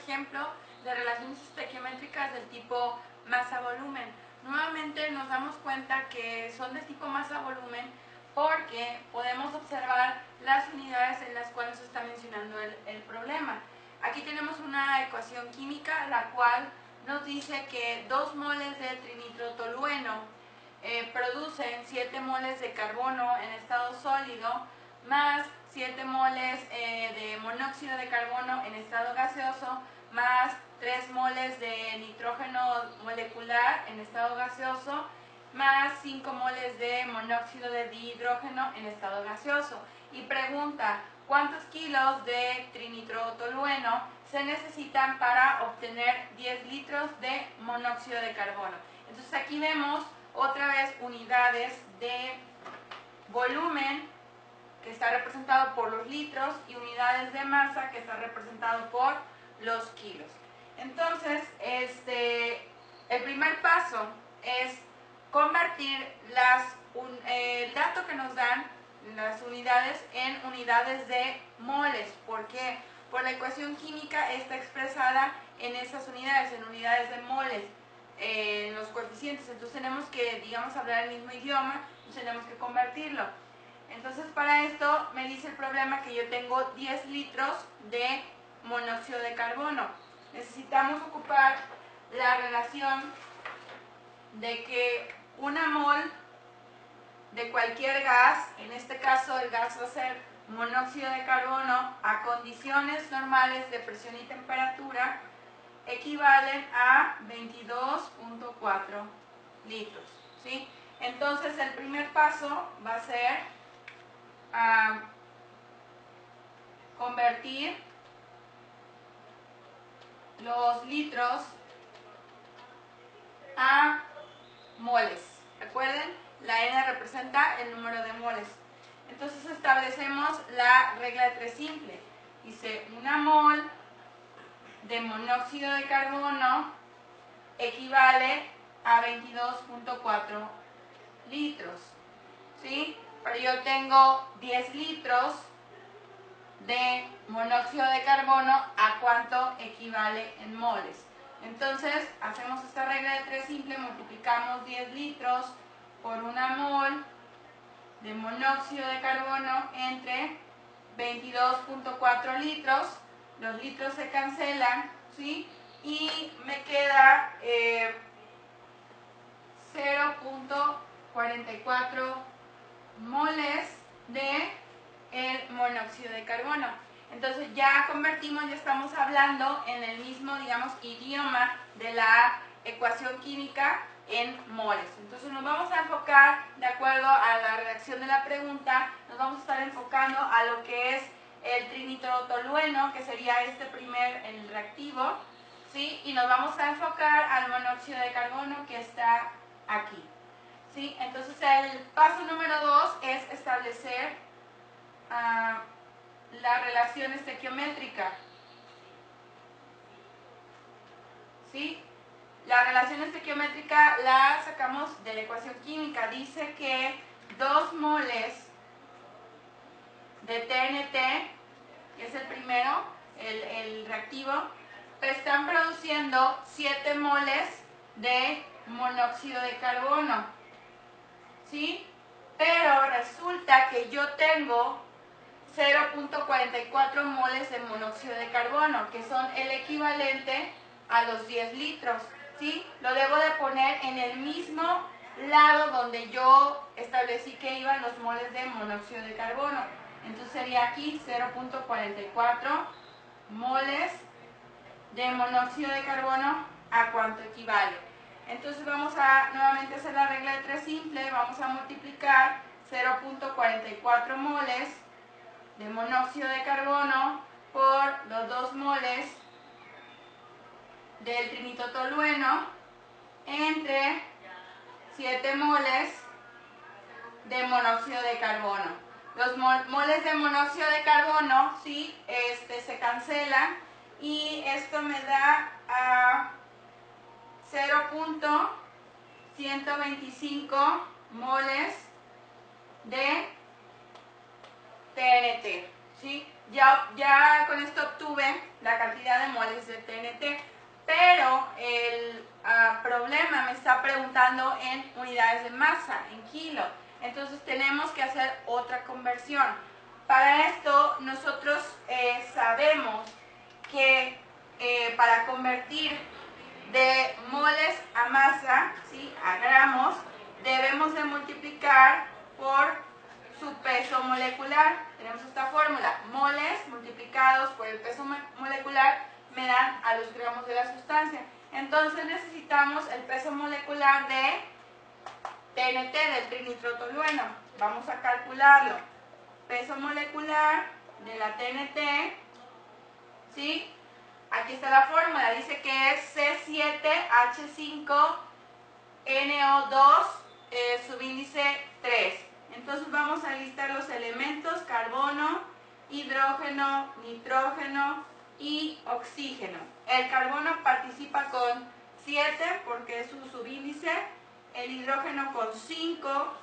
ejemplo de relaciones estequiométricas del tipo masa-volumen. Nuevamente nos damos cuenta que son de tipo masa-volumen porque podemos observar las unidades en las cuales se está mencionando el problema. Aquí tenemos una ecuación química, la cual nos dice que 2 moles de trinitrotolueno producen 7 moles de carbono en estado sólido, más 7 moles de monóxido de carbono en estado gaseoso, más 3 moles de nitrógeno molecular en estado gaseoso, más 5 moles de monóxido de dihidrógeno en estado gaseoso. Y pregunta, ¿cuántos kilos de trinitrotolueno se necesitan para obtener 10 litros de monóxido de carbono? Entonces aquí vemos otra vez unidades de volumen, que está representado por los litros, y unidades de masa, que está representado por los kilos. Entonces, el primer paso es convertir el dato que nos dan, las unidades, en unidades de moles. ¿Por qué? Por la ecuación química está expresada en esas unidades, en unidades de moles, en los coeficientes. Entonces tenemos que, digamos, hablar el mismo idioma, entonces tenemos que convertirlo. Entonces para esto me dice el problema que yo tengo 10 litros de monóxido de carbono. Necesitamos ocupar la relación de que una mol de cualquier gas, en este caso el gas va a ser monóxido de carbono, a condiciones normales de presión y temperatura, equivalen a 22.4 litros, ¿sí? Entonces el primer paso va a ser convertir los litros a moles. Recuerden, la N representa el número de moles. Entonces establecemos la regla de 3 simple. Dice, una mol de monóxido de carbono equivale a 22.4 litros, ¿sí? Pero yo tengo 10 litros de monóxido de carbono, ¿a cuánto equivale en moles? Entonces, hacemos esta regla de 3 simple, multiplicamos 10 litros por una mol de monóxido de carbono entre 22.4 litros, los litros se cancelan, ¿sí? Y me queda 0.44 moles de el monóxido de carbono. Entonces ya convertimos, ya estamos hablando en el mismo, digamos, idioma de la ecuación química en moles. Entonces nos vamos a enfocar, de acuerdo a la redacción de la pregunta, nos vamos a estar enfocando a lo que es el trinitrotolueno, que sería el reactivo, ¿sí? Y nos vamos a enfocar al monóxido de carbono, que está aquí, ¿sí? Entonces el paso número 2 es establecer la relación estequiométrica, ¿sí? La relación estequiométrica la sacamos de la ecuación química. Dice que 2 moles de TNT, que es el primero, el reactivo, están produciendo 7 moles de monóxido de carbono, ¿sí? Pero resulta que yo tengo 0.44 moles de monóxido de carbono, que son el equivalente a los 10 litros, ¿sí? Lo debo de poner en el mismo lado donde yo establecí que iban los moles de monóxido de carbono. Entonces sería aquí 0.44 moles de monóxido de carbono, ¿a cuánto equivale? Entonces vamos a nuevamente hacer la regla de 3 simple, vamos a multiplicar 0.44 moles de monóxido de carbono por los 2 moles del trinitrotolueno entre 7 moles de monóxido de carbono. Los moles de monóxido de carbono, ¿sí? Se cancelan y esto me da a 0.125 moles de TNT, ¿sí? ya con esto obtuve la cantidad de moles de TNT, pero el problema me está preguntando en unidades de masa, en kilo. Entonces tenemos que hacer otra conversión. Para esto nosotros sabemos que para convertir de moles a masa, ¿sí?, a gramos, debemos de multiplicar por su peso molecular. Tenemos esta fórmula: moles multiplicados por el peso molecular me dan a los gramos de la sustancia. Entonces necesitamos el peso molecular de TNT, del trinitrotolueno. Vamos a calcularlo. Peso molecular de la TNT, ¿sí? Aquí está la fórmula, dice que es C7H5NO2 subíndice 3. Entonces vamos a listar los elementos: carbono, hidrógeno, nitrógeno y oxígeno. El carbono participa con 7 porque es su subíndice, el hidrógeno con 5,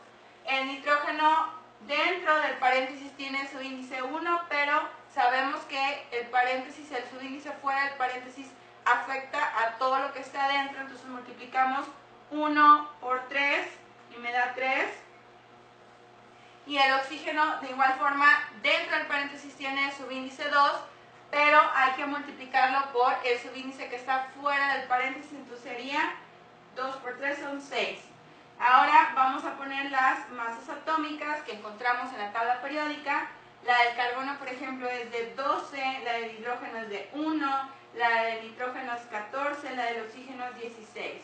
el nitrógeno dentro del paréntesis tiene su índice 1, pero sabemos que el paréntesis, el subíndice fuera del paréntesis afecta a todo lo que está adentro, entonces multiplicamos 1 por 3 y me da 3. Y el oxígeno de igual forma dentro del paréntesis tiene subíndice 2, pero hay que multiplicarlo por el subíndice que está fuera del paréntesis, entonces sería 2 por 3 son 6. Ahora vamos a poner las masas atómicas que encontramos en la tabla periódica. La del carbono, por ejemplo, es de 12, la del hidrógeno es de 1, la del nitrógeno es 14, la del oxígeno es 16.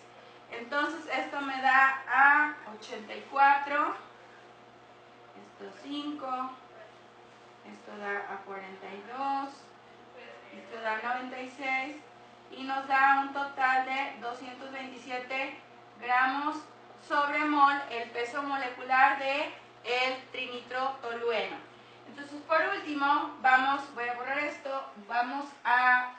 Entonces esto me da a 84, esto 5, esto da a 42, esto da 96 y nos da un total de 227 gramos sobre mol, el peso molecular de el trinitrotolueno. Entonces, por último, voy a borrar esto, vamos a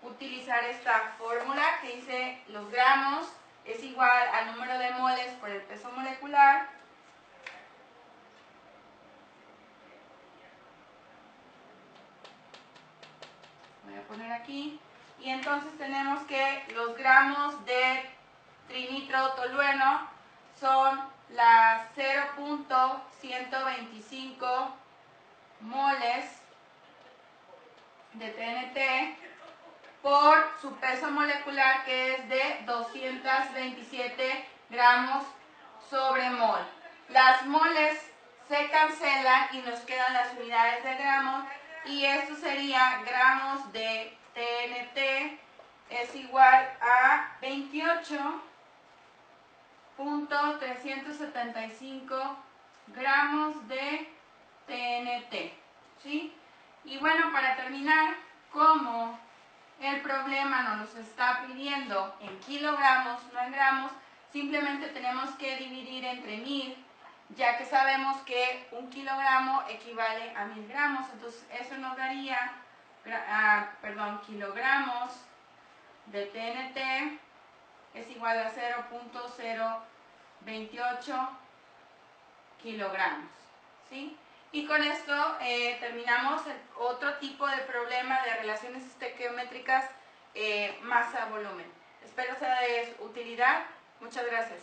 utilizar esta fórmula que dice los gramos es igual al número de moles por el peso molecular. Voy a poner aquí. Y entonces tenemos que los gramos de trinitrotolueno son las 0.125 moles de TNT por su peso molecular, que es de 227 gramos sobre mol. Las moles se cancelan y nos quedan las unidades de gramos, y esto sería gramos de TNT es igual a 28.375 gramos de TNT, ¿sí? Y bueno, para terminar, como el problema nos los está pidiendo en kilogramos, no en gramos, simplemente tenemos que dividir entre 1000, ya que sabemos que 1 kilogramo equivale a 1000 gramos. Entonces eso nos daría, kilogramos de TNT es igual a 0.028 kilogramos, ¿sí? Y con esto terminamos otro tipo de problema de relaciones estequiométricas masa-volumen. Espero sea de utilidad. Muchas gracias.